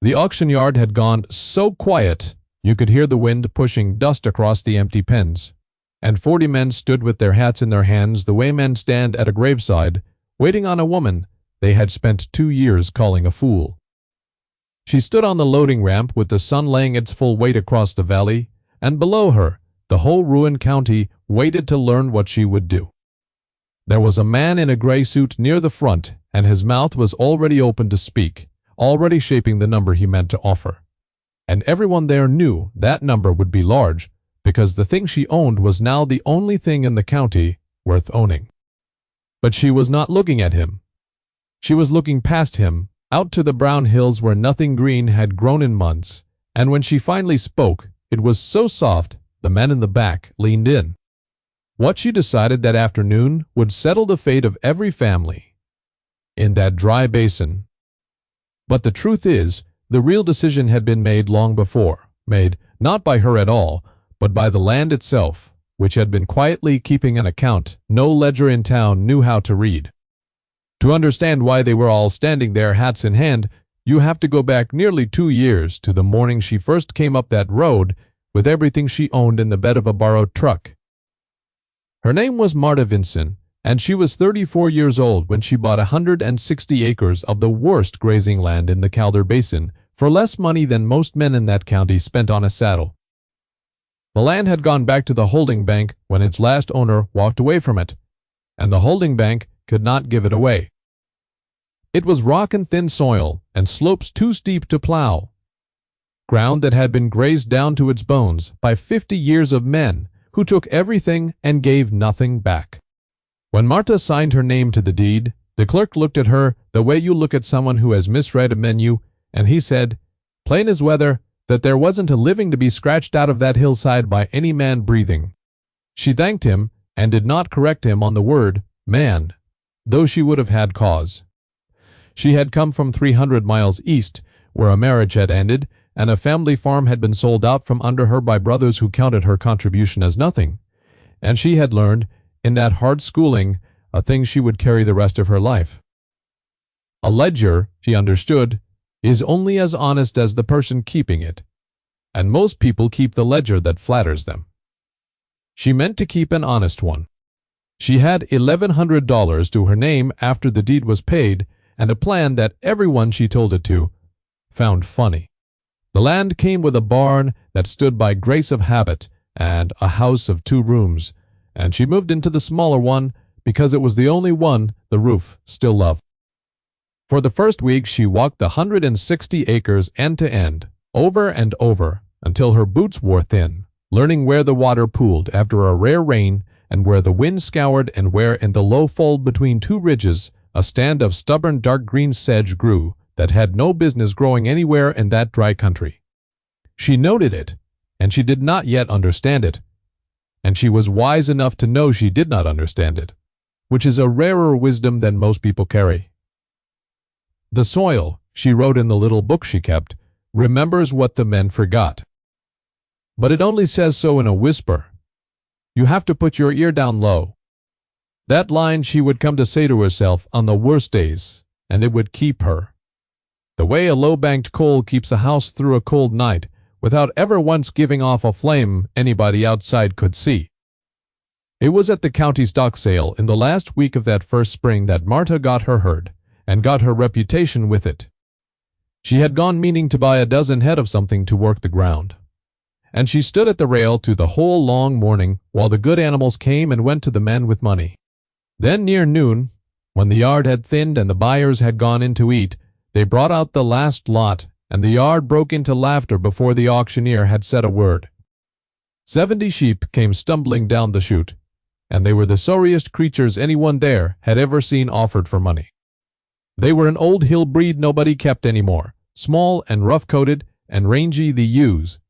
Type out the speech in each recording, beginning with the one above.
The auction yard had gone so quiet you could hear the wind pushing dust across the empty pens, and 40 men stood with their hats in their hands the way men stand at a graveside, waiting on a woman they had spent 2 years calling a fool. She stood on the loading ramp with the sun laying its full weight across the valley, and below her, the whole ruined county waited to learn what she would do. There was a man in a gray suit near the front, and his mouth was already open to speak, already shaping the number he meant to offer. And everyone there knew that number would be large, because the thing she owned was now the only thing in the county worth owning. But she was not looking at him. She was looking past him, out to the brown hills where nothing green had grown in months, and when she finally spoke, it was so soft the men in the back leaned in. What she decided that afternoon would settle the fate of every family in that dry basin. But the truth is, the real decision had been made long before, made not by her at all, but by the land itself, which had been quietly keeping an account no ledger in town knew how to read. To understand why they were all standing there hats in hand, you have to go back nearly 2 years to the morning she first came up that road with everything she owned in the bed of a borrowed truck. Her name was Marta Vinson, and she was 34 years old when she bought 160 acres of the worst grazing land in the Calder Basin for less money than most men in that county spent on a saddle. The land had gone back to the holding bank when its last owner walked away from it, and the holding bank could not give it away. It was rock and thin soil, and slopes too steep to plow. Ground that had been grazed down to its bones by 50 years of men who took everything and gave nothing back. When Marta signed her name to the deed, the clerk looked at her the way you look at someone who has misread a menu, and he said, plain as weather, that there wasn't a living to be scratched out of that hillside by any man breathing. She thanked him and did not correct him on the word man, though she would have had cause. She had come from 300 miles east, where a marriage had ended, and a family farm had been sold out from under her by brothers who counted her contribution as nothing, and she had learned, in that hard schooling, a thing she would carry the rest of her life. A ledger, she understood, is only as honest as the person keeping it, and most people keep the ledger that flatters them. She meant to keep an honest one. She had $1,100 to her name after the deed was paid, and a plan that everyone she told it to found funny. The land came with a barn that stood by grace of habit and a house of 2 rooms, and she moved into the smaller one because it was the only one the roof still loved. For the first week she walked the 160 acres end to end, over and over, until her boots wore thin, learning where the water pooled after a rare rain and where the wind scoured and where in the low fold between 2 ridges a stand of stubborn dark green sedge grew that had no business growing anywhere in that dry country. She noted it, and she did not yet understand it, and she was wise enough to know she did not understand it, which is a rarer wisdom than most people carry. The soil, she wrote in the little book she kept, remembers what the men forgot. But it only says so in a whisper. You have to put your ear down low. That line she would come to say to herself on the worst days, and it would keep her. The way a low-banked coal keeps a house through a cold night, without ever once giving off a flame anybody outside could see. It was at the county stock sale in the last week of that first spring that Marta got her herd, and got her reputation with it. She had gone meaning to buy a dozen head of something to work the ground, and she stood at the rail through the whole long morning while the good animals came and went to the men with money. Then near noon, when the yard had thinned and the buyers had gone in to eat, they brought out the last lot, and the yard broke into laughter before the auctioneer had said a word. 70 sheep came stumbling down the chute, and they were the sorriest creatures anyone there had ever seen offered for money. They were an old hill breed nobody kept anymore, small and rough-coated and rangy the ewes,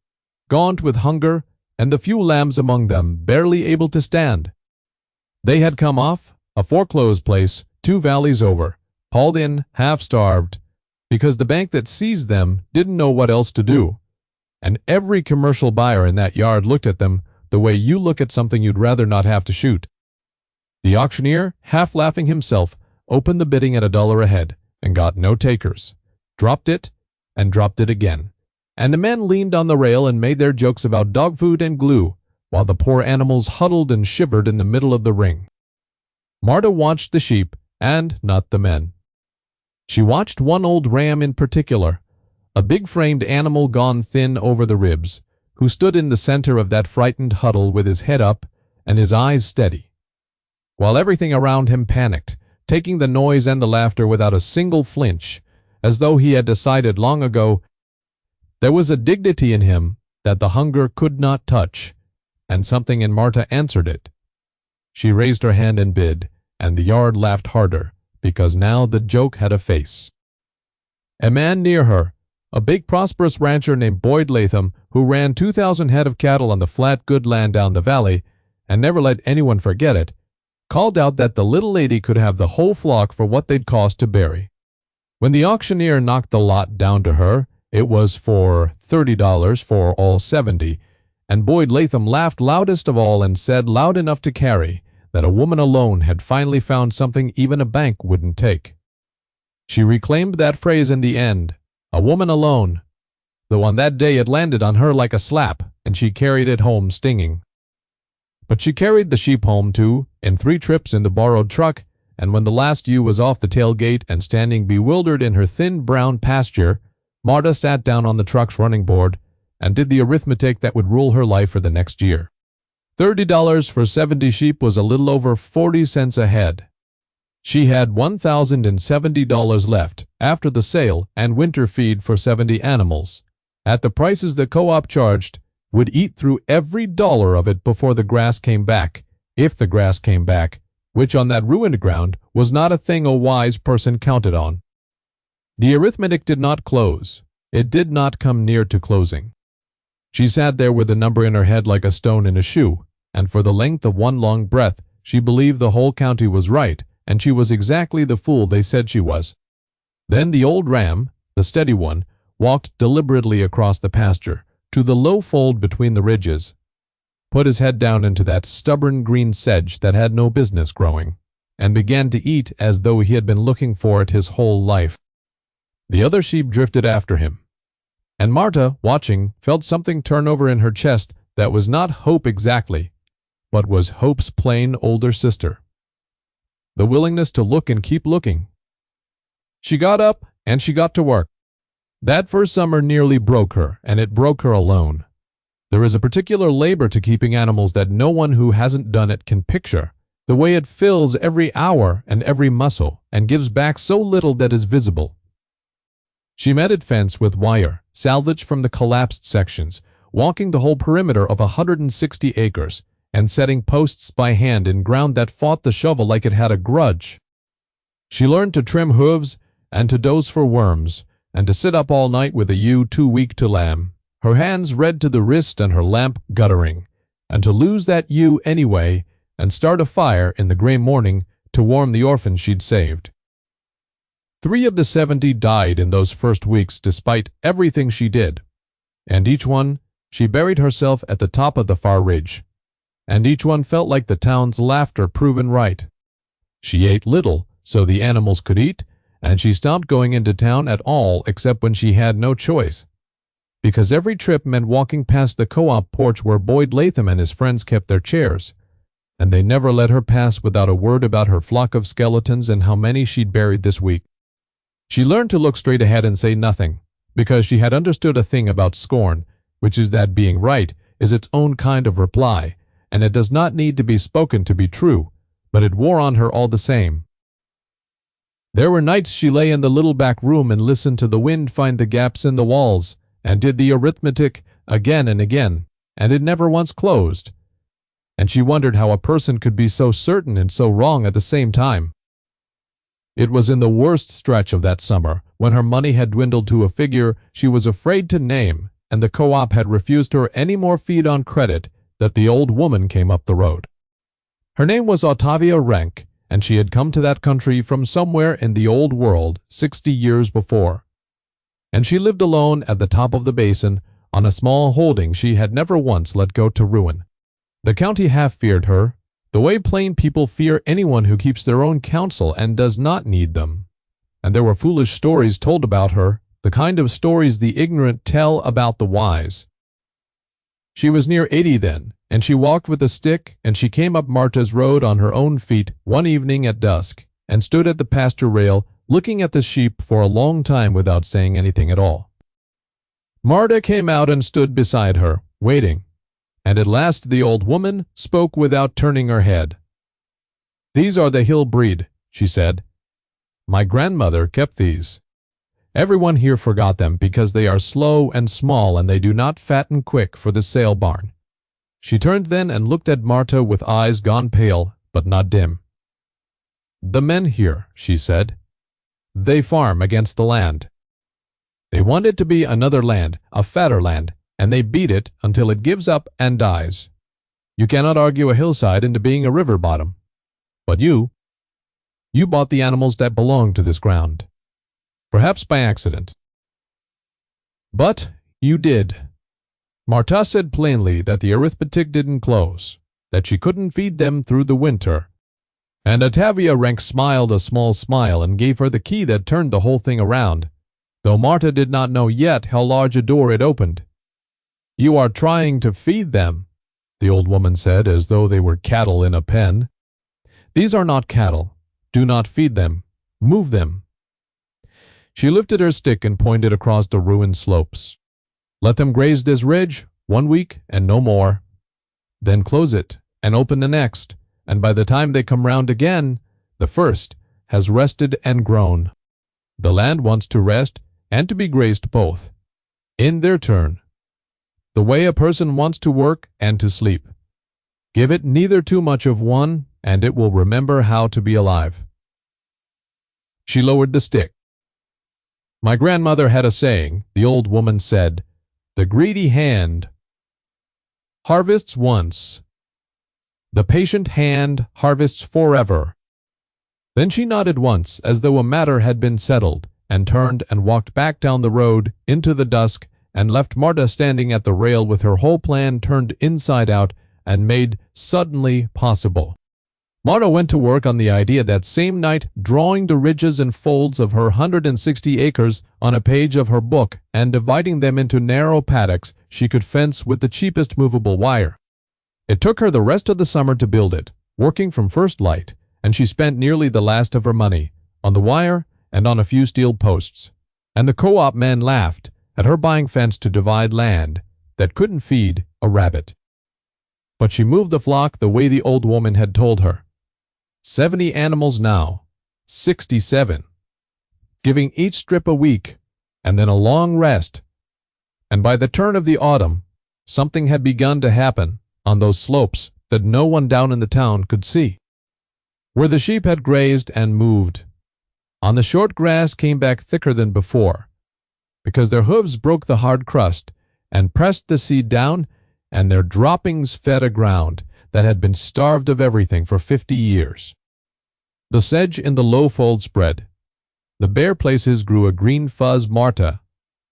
gaunt with hunger, and the few lambs among them barely able to stand. They had come off a foreclosed place 2 valleys over, hauled in, half-starved, because the bank that seized them didn't know what else to do, and every commercial buyer in that yard looked at them the way you look at something you'd rather not have to shoot. The auctioneer, half-laughing himself, opened the bidding at $1 a head, and got no takers, dropped it, and dropped it again. And the men leaned on the rail and made their jokes about dog food and glue, while the poor animals huddled and shivered in the middle of the ring. Marta watched the sheep, and not the men. She watched one old ram in particular, a big-framed animal gone thin over the ribs, who stood in the center of that frightened huddle with his head up and his eyes steady, while everything around him panicked, taking the noise and the laughter without a single flinch, as though he had decided long ago. There was a dignity in him that the hunger could not touch, and something in Marta answered it. She raised her hand and bid, and the yard laughed harder, because now the joke had a face. A man near her, a big prosperous rancher named Boyd Latham, who ran 2,000 head of cattle on the flat good land down the valley, and never let anyone forget it, called out that the little lady could have the whole flock for what they'd cost to bury. When the auctioneer knocked the lot down to her, it was for $30 for all 70, and Boyd Latham laughed loudest of all and said loud enough to carry that a woman alone had finally found something even a bank wouldn't take. She reclaimed that phrase in the end, a woman alone, though on that day it landed on her like a slap, and she carried it home stinging. But she carried the sheep home, too, in 3 trips in the borrowed truck, and when the last ewe was off the tailgate and standing bewildered in her thin brown pasture, Marta sat down on the truck's running board and did the arithmetic that would rule her life for the next year. $30 for 70 sheep was a little over 40 cents a head. She had $1,070 left after the sale and winter feed for 70 animals. At the prices the co-op charged, would eat through every dollar of it before the grass came back, if the grass came back, which on that ruined ground was not a thing a wise person counted on. The arithmetic did not close. It did not come near to closing. She sat there with the number in her head like a stone in a shoe, and for the length of one long breath she believed the whole county was right, and she was exactly the fool they said she was. Then the old ram, the steady one, walked deliberately across the pasture, to the low fold between the ridges, put his head down into that stubborn green sedge that had no business growing, and began to eat as though he had been looking for it his whole life. The other sheep drifted after him, and Marta, watching, felt something turn over in her chest that was not hope exactly, but was hope's plain older sister. The willingness to look and keep looking. She got up, and she got to work. That first summer nearly broke her, and it broke her alone. There is a particular labor to keeping animals that no one who hasn't done it can picture, the way it fills every hour and every muscle, and gives back so little that is visible. She matted fence with wire, salvaged from the collapsed sections, walking the whole perimeter of 160 acres, and setting posts by hand in ground that fought the shovel like it had a grudge. She learned to trim hooves, and to doze for worms, and to sit up all night with a ewe too weak to lamb, her hands red to the wrist and her lamp guttering, and to lose that ewe anyway, and start a fire in the gray morning to warm the orphans she'd saved. 3 of the 70 died in those first weeks despite everything she did, and each one she buried herself at the top of the far ridge, and each one felt like the town's laughter proven right. She ate little so the animals could eat, and she stopped going into town at all except when she had no choice, because every trip meant walking past the co-op porch where Boyd Latham and his friends kept their chairs, and they never let her pass without a word about her flock of skeletons and how many she'd buried this week. She learned to look straight ahead and say nothing, because she had understood a thing about scorn, which is that being right is its own kind of reply, and it does not need to be spoken to be true, but it wore on her all the same. There were nights she lay in the little back room and listened to the wind find the gaps in the walls, and did the arithmetic again and again, and it never once closed. And she wondered how a person could be so certain and so wrong at the same time. It was in the worst stretch of that summer, when her money had dwindled to a figure she was afraid to name, and the co-op had refused her any more feed on credit, that the old woman came up the road. Her name was Ottavia Renck, and she had come to that country from somewhere in the old world 60 years before. And she lived alone at the top of the basin, on a small holding she had never once let go to ruin. The county half feared her, the way plain people fear anyone who keeps their own counsel and does not need them. And there were foolish stories told about her, the kind of stories the ignorant tell about the wise. She was near 80 then, and she walked with a stick, and she came up Marta's road on her own feet one evening at dusk, and stood at the pasture rail, looking at the sheep for a long time without saying anything at all. Marta came out and stood beside her, waiting, and at last the old woman spoke without turning her head. "These are the hill breed," she said. "My grandmother kept these. Everyone here forgot them because they are slow and small and they do not fatten quick for the sale barn." She turned then and looked at Marta with eyes gone pale, but not dim. "The men here," she said, "they farm against the land. They want it to be another land, a fatter land, and they beat it until it gives up and dies. You cannot argue a hillside into being a river bottom. But you bought the animals that belong to this ground. Perhaps by accident. But you did." Marta said plainly that the arithmetic didn't close, that she couldn't feed them through the winter. And Ottavia Rank smiled a small smile and gave her the key that turned the whole thing around, though Marta did not know yet how large a door it opened. "You are trying to feed them," the old woman said, as though they were cattle in a pen. "These are not cattle. Do not feed them. Move them." She lifted her stick and pointed across the ruined slopes. "Let them graze this ridge 1 week and no more. Then close it and open the next, and by the time they come round again, the first has rested and grown. The land wants to rest and to be grazed both, in their turn, the way a person wants to work and to sleep. Give it neither too much of one, and it will remember how to be alive." She lowered the stick. "My grandmother had a saying," the old woman said, "the greedy hand harvests once, the patient hand harvests forever." Then she nodded once, as though a matter had been settled, and turned and walked back down the road into the dusk, and left Marta standing at the rail with her whole plan turned inside out and made suddenly possible. Marta went to work on the idea that same night, drawing the ridges and folds of her 160 acres on a page of her book and dividing them into narrow paddocks she could fence with the cheapest movable wire. It took her the rest of the summer to build it, working from first light, and she spent nearly the last of her money on the wire and on a few steel posts. And the co-op men laughed at her buying fence to divide land that couldn't feed a rabbit. But she moved the flock the way the old woman had told her. 70 animals now, 67, giving each strip a week, and then a long rest. And by the turn of the autumn, something had begun to happen on those slopes that no one down in the town could see. Where the sheep had grazed and moved, on the short grass came back thicker than before, because their hooves broke the hard crust and pressed the seed down, and their droppings fed a ground that had been starved of everything for 50 years. The sedge in the low fold spread. The bare places grew a green fuzz. Marta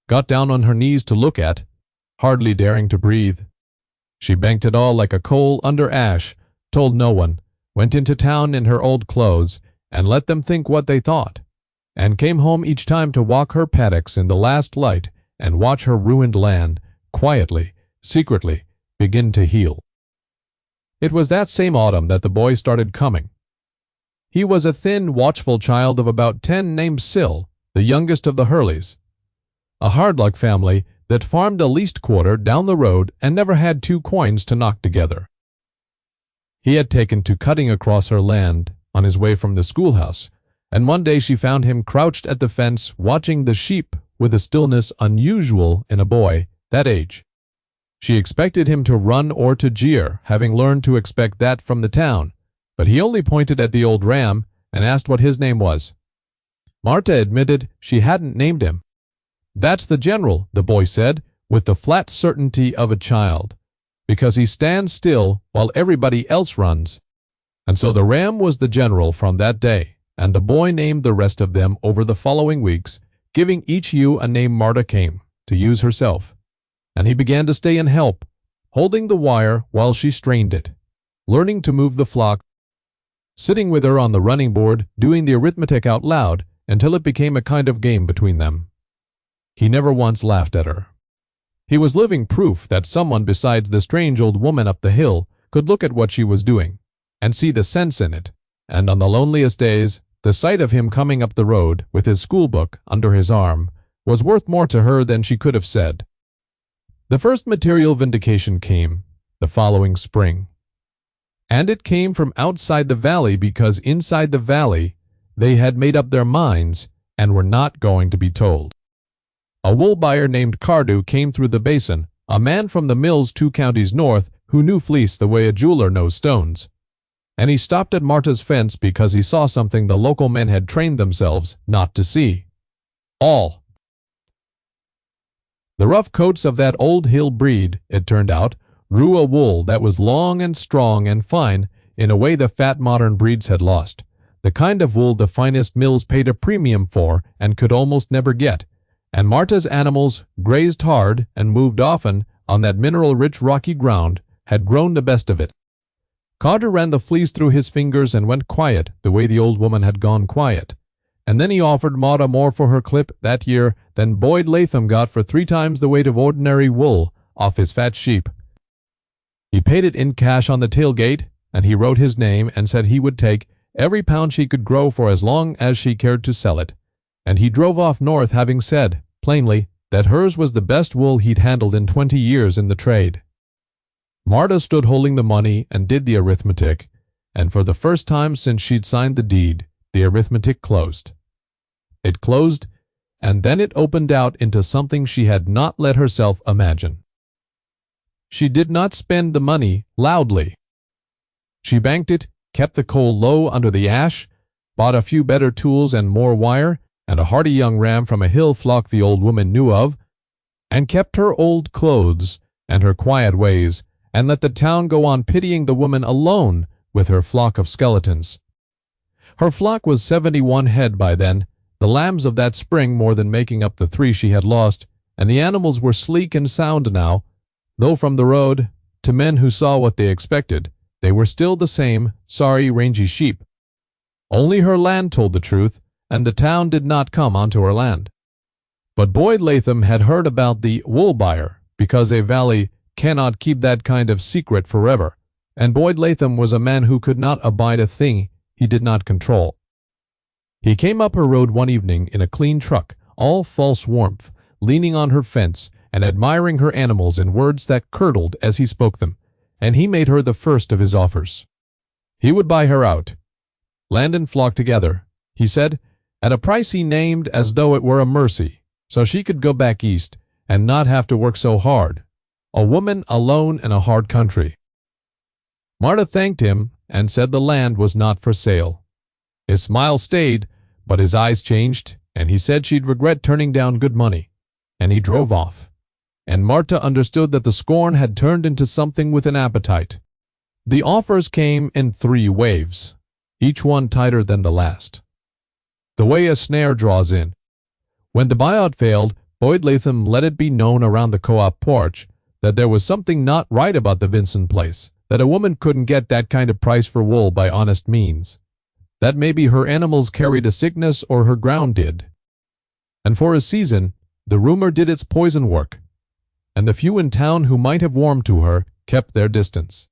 got down on her knees to look at, hardly daring to breathe. She banked it all like a coal under ash, told no one, went into town in her old clothes, and let them think what they thought, and came home each time to walk her paddocks in the last light and watch her ruined land, quietly, secretly, begin to heal. It was that same autumn that the boy started coming. He was a thin, watchful child of about 10 named Syl, the youngest of the Hurleys, a hard-luck family that farmed a leased quarter down the road and never had 2 coins to knock together. He had taken to cutting across her land on his way from the schoolhouse, and one day she found him crouched at the fence watching the sheep with a stillness unusual in a boy that age. She expected him to run or to jeer, having learned to expect that from the town, but he only pointed at the old ram and asked what his name was. Marta admitted she hadn't named him. "That's the general," the boy said, with the flat certainty of a child, "because he stands still while everybody else runs." And so the ram was the general from that day, and the boy named the rest of them over the following weeks, giving each ewe a name Marta came to use herself. And he began to stay and help, holding the wire while she strained it, learning to move the flock, sitting with her on the running board, doing the arithmetic out loud until it became a kind of game between them. He never once laughed at her. He was living proof that someone besides the strange old woman up the hill could look at what she was doing and see the sense in it, and on the loneliest days, the sight of him coming up the road with his schoolbook under his arm was worth more to her than she could have said. The first material vindication came the following spring. And it came from outside the valley, because inside the valley they had made up their minds and were not going to be told. A wool buyer named Cardew came through the basin, a man from the mills 2 counties north who knew fleece the way a jeweler knows stones. And he stopped at Marta's fence because he saw something the local men had trained themselves not to see. The rough coats of that old hill breed, it turned out, drew a wool that was long and strong and fine in a way the fat modern breeds had lost, the kind of wool the finest mills paid a premium for and could almost never get, and Marta's animals, grazed hard and moved often on that mineral-rich rocky ground, had grown the best of it. Carter ran the fleece through his fingers and went quiet the way the old woman had gone quiet, and then he offered Marta more for her clip that year than Boyd Latham got for 3 times the weight of ordinary wool off his fat sheep. He paid it in cash on the tailgate, and he wrote his name and said he would take every pound she could grow for as long as she cared to sell it, and he drove off north, having said, plainly, that hers was the best wool he'd handled in 20 years in the trade. Marta stood holding the money and did the arithmetic, and for the first time since she'd signed the deed, the arithmetic closed. It closed, and then it opened out into something she had not let herself imagine. She did not spend the money loudly. She banked it, kept the coal low under the ash, bought a few better tools and more wire, and a hardy young ram from a hill flock the old woman knew of, and kept her old clothes and her quiet ways, and let the town go on pitying the woman alone with her flock of skeletons. Her flock was 71 head by then, the lambs of that spring more than making up the 3 she had lost, and the animals were sleek and sound now, though from the road, to men who saw what they expected, they were still the same sorry, rangy sheep. Only her land told the truth, and the town did not come onto her land. But Boyd Latham had heard about the wool buyer, because a valley cannot keep that kind of secret forever, and Boyd Latham was a man who could not abide a thing he did not control. He came up her road one evening in a clean truck, all false warmth, leaning on her fence and admiring her animals in words that curdled as he spoke them, and he made her the first of his offers. He would buy her out, land and flock together, he said, at a price he named as though it were a mercy, so she could go back east and not have to work so hard, a woman alone in a hard country. Marta thanked him and said the land was not for sale. His smile stayed, but his eyes changed, and he said she'd regret turning down good money, and he drove off. And Marta understood that the scorn had turned into something with an appetite. The offers came in 3 waves, each one tighter than the last. The way a snare draws in. When the buyout failed, Boyd Latham let it be known around the co-op porch that there was something not right about the Vinson place, that a woman couldn't get that kind of price for wool by honest means, that maybe her animals carried a sickness or her ground did. And for a season, the rumor did its poison work, and the few in town who might have warmed to her kept their distance.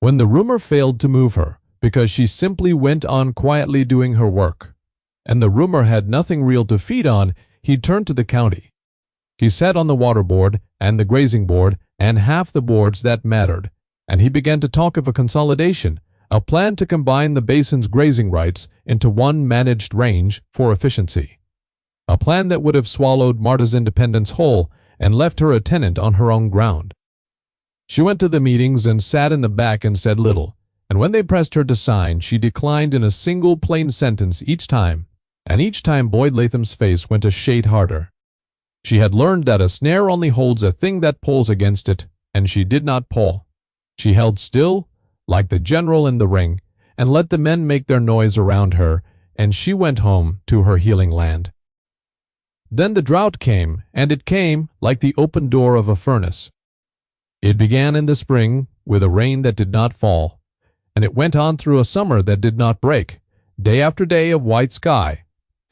When the rumor failed to move her, because she simply went on quietly doing her work, and the rumor had nothing real to feed on, he turned to the county. He sat on the water board and the grazing board and half the boards that mattered, and he began to talk of a consolidation, a plan to combine the basin's grazing rights into one managed range for efficiency. A plan that would have swallowed Marta's independence whole and left her a tenant on her own ground. She went to the meetings and sat in the back and said little, and when they pressed her to sign, she declined in a single plain sentence each time, and each time Boyd Latham's face went a shade harder. She had learned that a snare only holds a thing that pulls against it, and she did not pull. She held still, like the general in the ring, and let the men make their noise around her, and she went home to her healing land. Then the drought came, and it came like the open door of a furnace. It began in the spring with a rain that did not fall, and it went on through a summer that did not break, day after day of white sky,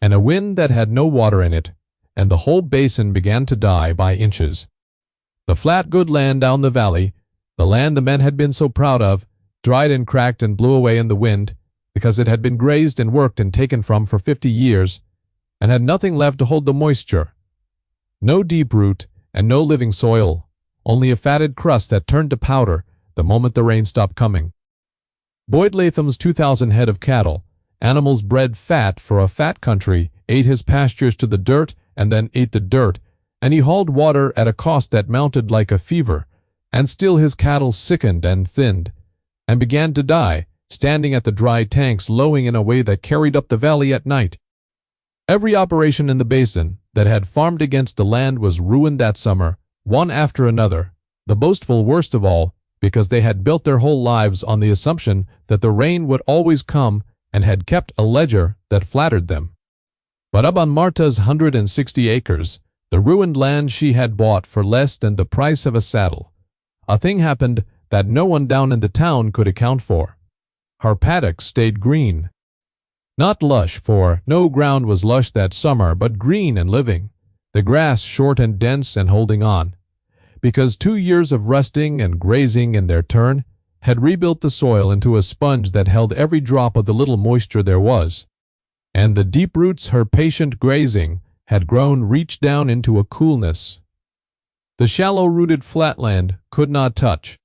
and a wind that had no water in it, and the whole basin began to die by inches. The flat good land down the valley, the land the men had been so proud of, dried and cracked and blew away in the wind, because it had been grazed and worked and taken from for 50 years, and had nothing left to hold the moisture. No deep root and no living soil, only a fatted crust that turned to powder the moment the rain stopped coming. Boyd Latham's 2,000 head of cattle, animals bred fat for a fat country, ate his pastures to the dirt and then ate the dirt, and he hauled water at a cost that mounted like a fever, and still his cattle sickened and thinned, and began to die, standing at the dry tanks lowing in a way that carried up the valley at night. Every operation in the basin that had farmed against the land was ruined that summer, one after another, the boastful worst of all, because they had built their whole lives on the assumption that the rain would always come and had kept a ledger that flattered them. But up on Marta's 160 acres, the ruined land she had bought for less than the price of a saddle, a thing happened that no one down in the town could account for. Her paddocks stayed green. Not lush, for no ground was lush that summer, but green and living, the grass short and dense and holding on, because 2 years of resting and grazing in their turn had rebuilt the soil into a sponge that held every drop of the little moisture there was, and the deep roots her patient grazing had grown reached down into a coolness the shallow-rooted flatland could not touch.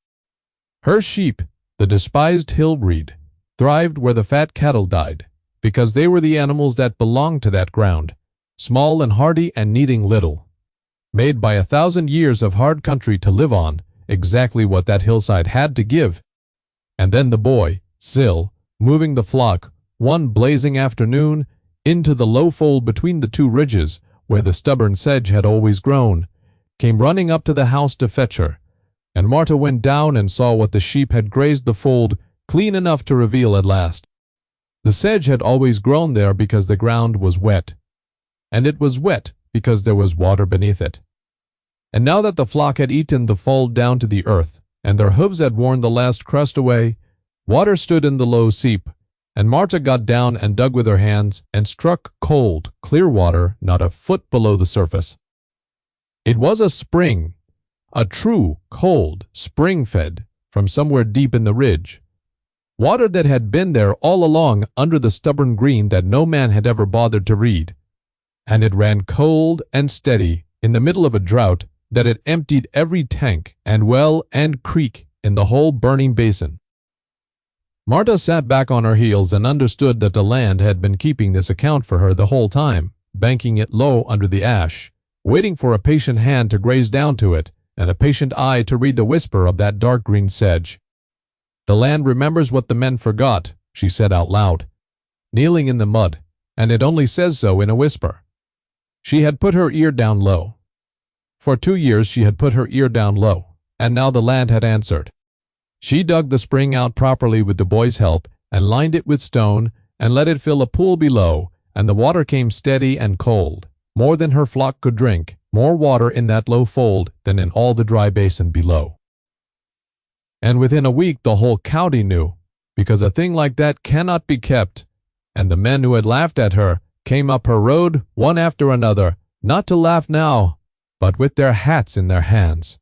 Her sheep, the despised hill breed, thrived where the fat cattle died, because they were the animals that belonged to that ground, small and hardy and needing little, made by 1,000 years of hard country to live on, exactly what that hillside had to give. And then the boy, Sil, moving the flock, one blazing afternoon, into the low fold between the two ridges, where the stubborn sedge had always grown, came running up to the house to fetch her, and Marta went down and saw what the sheep had grazed the fold clean enough to reveal at last. The sedge had always grown there because the ground was wet, and it was wet because there was water beneath it. And now that the flock had eaten the fold down to the earth, and their hooves had worn the last crust away, water stood in the low seep, and Marta got down and dug with her hands and struck cold, clear water not a foot below the surface. It was a spring, a true, cold, spring-fed, from somewhere deep in the ridge. Water that had been there all along under the stubborn green that no man had ever bothered to read. And it ran cold and steady in the middle of a drought that had emptied every tank and well and creek in the whole burning basin. Marta sat back on her heels and understood that the land had been keeping this account for her the whole time, banking it low under the ash, waiting for a patient hand to graze down to it, and a patient eye to read the whisper of that dark green sedge. "The land remembers what the men forgot," she said out loud, kneeling in the mud, "and it only says so in a whisper." She had put her ear down low. For 2 years she had put her ear down low, and now the land had answered. She dug the spring out properly with the boy's help, and lined it with stone, and let it fill a pool below, and the water came steady and cold, more than her flock could drink, more water in that low fold than in all the dry basin below. And within a week the whole county knew, because a thing like that cannot be kept, and the men who had laughed at her came up her road one after another, not to laugh now, but with their hats in their hands.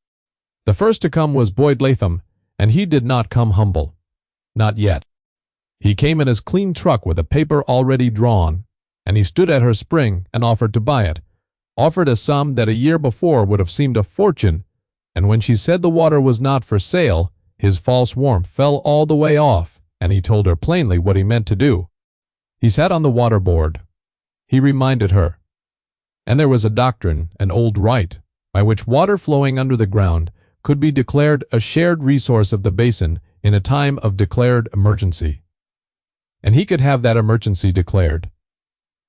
The first to come was Boyd Latham, and he did not come humble. Not yet. He came in his clean truck with a paper already drawn, and he stood at her spring and offered to buy it, offered a sum that a year before would have seemed a fortune, and when she said the water was not for sale, his false warmth fell all the way off, and he told her plainly what he meant to do. He sat on the water board. He reminded her. And there was a doctrine, an old rite, by which water flowing under the ground could be declared a shared resource of the basin in a time of declared emergency. And he could have that emergency declared.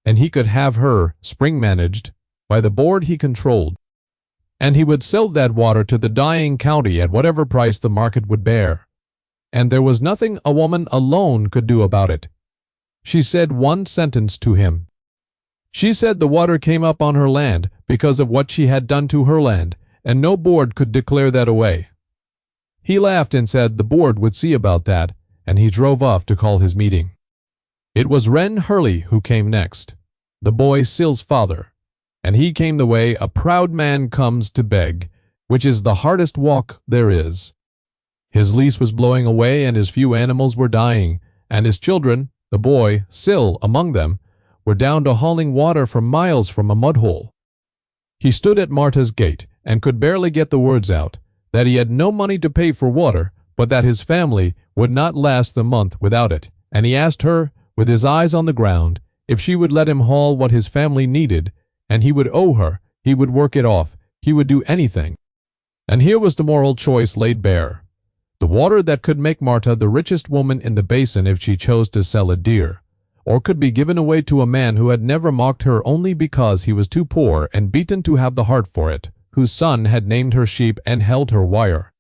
And he could have her spring-managed by the board he controlled. And he would sell that water to the dying county at whatever price the market would bear. And there was nothing a woman alone could do about it. She said one sentence to him. She said the water came up on her land because of what she had done to her land, and no board could declare that away. He laughed and said the board would see about that, and he drove off to call his meeting. It was Wren Hurley who came next, the boy Sil's father, and he came the way a proud man comes to beg, which is the hardest walk there is. His lease was blowing away, and his few animals were dying, and his children, the boy, Sil, among them, were down to hauling water for miles from a mud-hole. He stood at Marta's gate, and could barely get the words out, that he had no money to pay for water, but that his family would not last the month without it, and he asked her, with his eyes on the ground, if she would let him haul what his family needed, and he would owe her, he would work it off, he would do anything. And here was the moral choice laid bare. The water that could make Marta the richest woman in the basin if she chose to sell it dear, or could be given away to a man who had never mocked her only because he was too poor and beaten to have the heart for it, whose son had named her sheep and held her wire.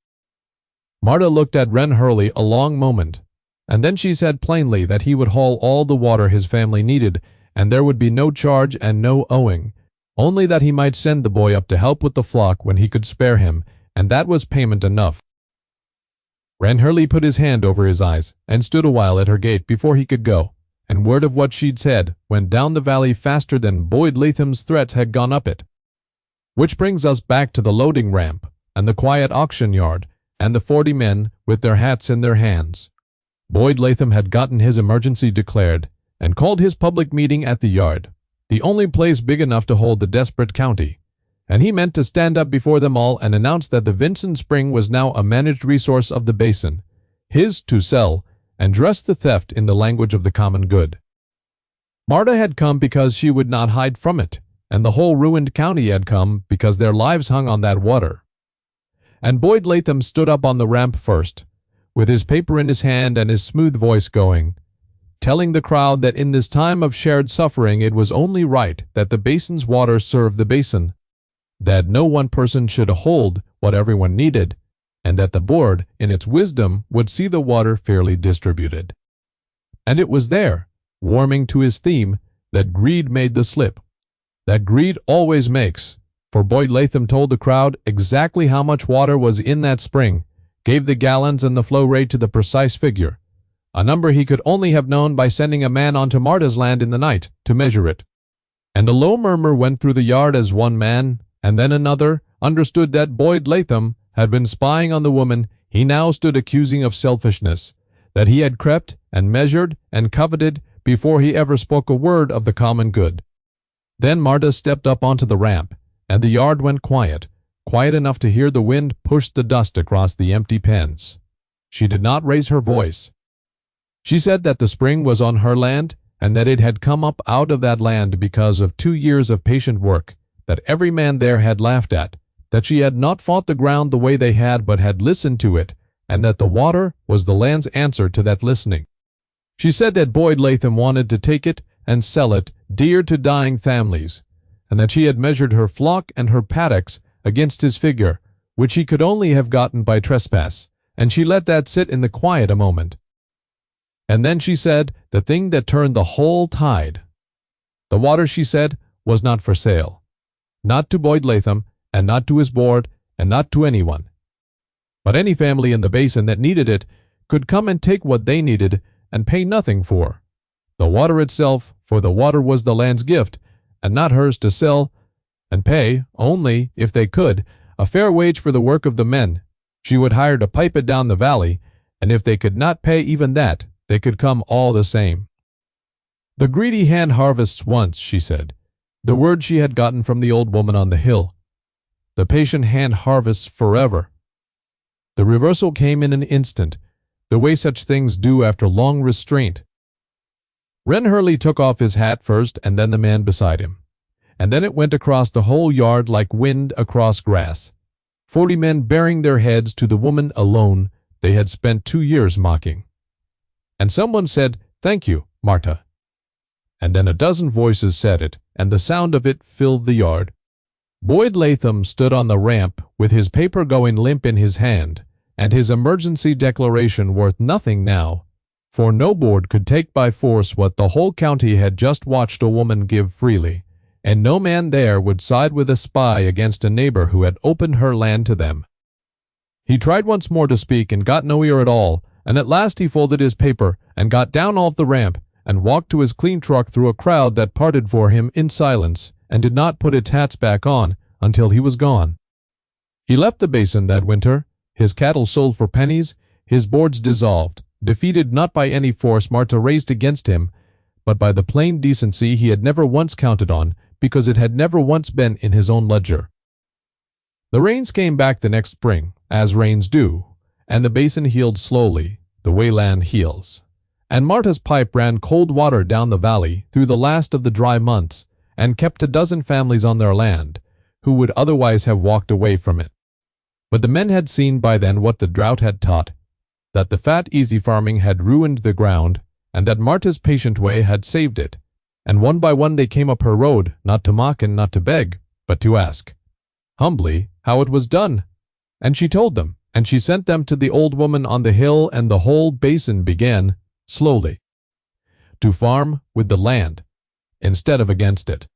Marta looked at Ren Hurley a long moment, and then she said plainly that he would haul all the water his family needed, and there would be no charge and no owing, only that he might send the boy up to help with the flock when he could spare him, and that was payment enough. Ren Hurley put his hand over his eyes, and stood a while at her gate before he could go, and word of what she'd said went down the valley faster than Boyd Latham's threats had gone up it. Which brings us back to the loading ramp, and the quiet auction yard, and the 40 men with their hats in their hands. Boyd Latham had gotten his emergency declared, and called his public meeting at the yard, the only place big enough to hold the desperate county, and he meant to stand up before them all and announce that the Vincent Spring was now a managed resource of the basin, his to sell, and dress the theft in the language of the common good. Marta had come because she would not hide from it, and the whole ruined county had come because their lives hung on that water. And Boyd Latham stood up on the ramp first, with his paper in his hand and his smooth voice going, telling the crowd that in this time of shared suffering it was only right that the basin's water serve the basin, that no one person should hold what everyone needed, and that the board, in its wisdom, would see the water fairly distributed. And it was there, warming to his theme, that greed made the slip. That greed always makes, for Boyd Latham told the crowd exactly how much water was in that spring, gave the gallons and the flow rate to the precise figure, a number he could only have known by sending a man onto Marta's land in the night to measure it. And a low murmur went through the yard as one man, and then another, understood that Boyd Latham had been spying on the woman he now stood accusing of selfishness, that he had crept and measured and coveted before he ever spoke a word of the common good. Then Marta stepped up onto the ramp, and the yard went quiet, quiet enough to hear the wind push the dust across the empty pens. She did not raise her voice. She said that the spring was on her land, and that it had come up out of that land because of 2 years of patient work, that every man there had laughed at, that she had not fought the ground the way they had but had listened to it, and that the water was the land's answer to that listening. She said that Boyd Latham wanted to take it and sell it dear to dying families, and that she had measured her flock and her paddocks against his figure, which he could only have gotten by trespass, and she let that sit in the quiet a moment. And then she said the thing that turned the whole tide. The water, she said, was not for sale. Not to Boyd Latham, and not to his board, and not to anyone. But any family in the basin that needed it could come and take what they needed and pay nothing for. The water itself, for the water was the land's gift, and not hers to sell, and pay, only, if they could, a fair wage for the work of the men. She would hire to pipe it down the valley, and if they could not pay even that, they could come all the same. The greedy hand harvests once, she said, the word she had gotten from the old woman on the hill. The patient hand harvests forever. The reversal came in an instant, the way such things do after long restraint. Ren Hurley took off his hat first, and then the man beside him. And then it went across the whole yard like wind across grass. 40 men bearing their heads to the woman alone they had spent 2 years mocking. And someone said, "Thank you, Marta." And then a dozen voices said it, and the sound of it filled the yard. Boyd Latham stood on the ramp with his paper going limp in his hand, and his emergency declaration worth nothing now, for no board could take by force what the whole county had just watched a woman give freely, and no man there would side with a spy against a neighbor who had opened her land to them. He tried once more to speak and got no ear at all, and at last he folded his paper and got down off the ramp and walked to his clean truck through a crowd that parted for him in silence and did not put its hats back on until he was gone. He left the basin that winter, his cattle sold for pennies, his boards dissolved, defeated not by any force Marta raised against him, but by the plain decency he had never once counted on, because it had never once been in his own ledger. The rains came back the next spring, as rains do, and the basin healed slowly, the way land heals. And Marta's pipe ran cold water down the valley through the last of the dry months, and kept a dozen families on their land, who would otherwise have walked away from it. But the men had seen by then what the drought had taught, that the fat, easy farming had ruined the ground, and that Marta's patient way had saved it. And one by one they came up her road, not to mock and not to beg, but to ask, humbly, how it was done. And she told them, and she sent them to the old woman on the hill, and the whole basin began, slowly, to farm with the land, instead of against it.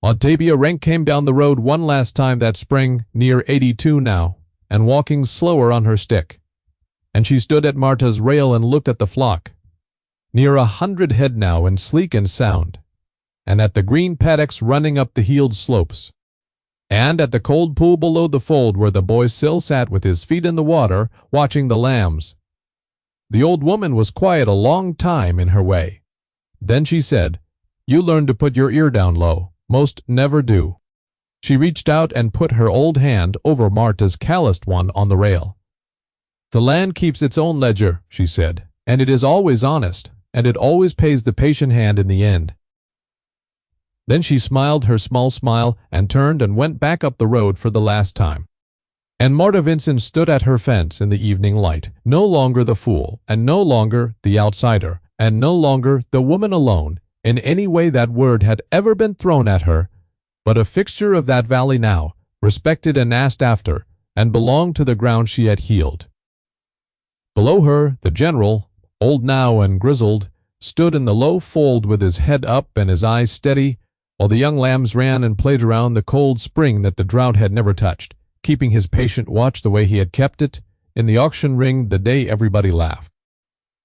Octavia Rank came down the road one last time that spring, near 82 now, and walking slower on her stick. And she stood at Marta's rail and looked at the flock, near 100 head now and sleek and sound, and at the green paddocks running up the healed slopes, and at the cold pool below the fold where the boy still sat with his feet in the water, watching the lambs. The old woman was quiet a long time in her way. Then she said, "You learn to put your ear down low. Most never do." She reached out and put her old hand over Marta's calloused one on the rail. "The land keeps its own ledger," she said, "and it is always honest, and it always pays the patient hand in the end." Then she smiled her small smile and turned and went back up the road for the last time. And Marta Vincent stood at her fence in the evening light, no longer the fool, and no longer the outsider, and no longer the woman alone, in any way that word had ever been thrown at her, but a fixture of that valley now, respected and asked after, and belonged to the ground she had healed. Below her, the general, old now and grizzled, stood in the low fold with his head up and his eyes steady, while the young lambs ran and played around the cold spring that the drought had never touched, keeping his patient watch the way he had kept it in the auction ring the day everybody laughed.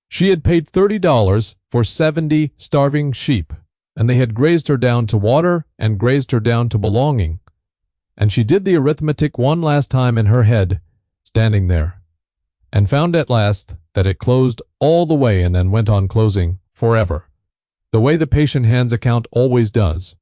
She had paid $30 for 70 starving sheep, and they had grazed her down to water and grazed her down to belonging. And she did the arithmetic one last time in her head, standing there, and found at last that it closed all the way and then went on closing forever, the way the patient hand's account always does.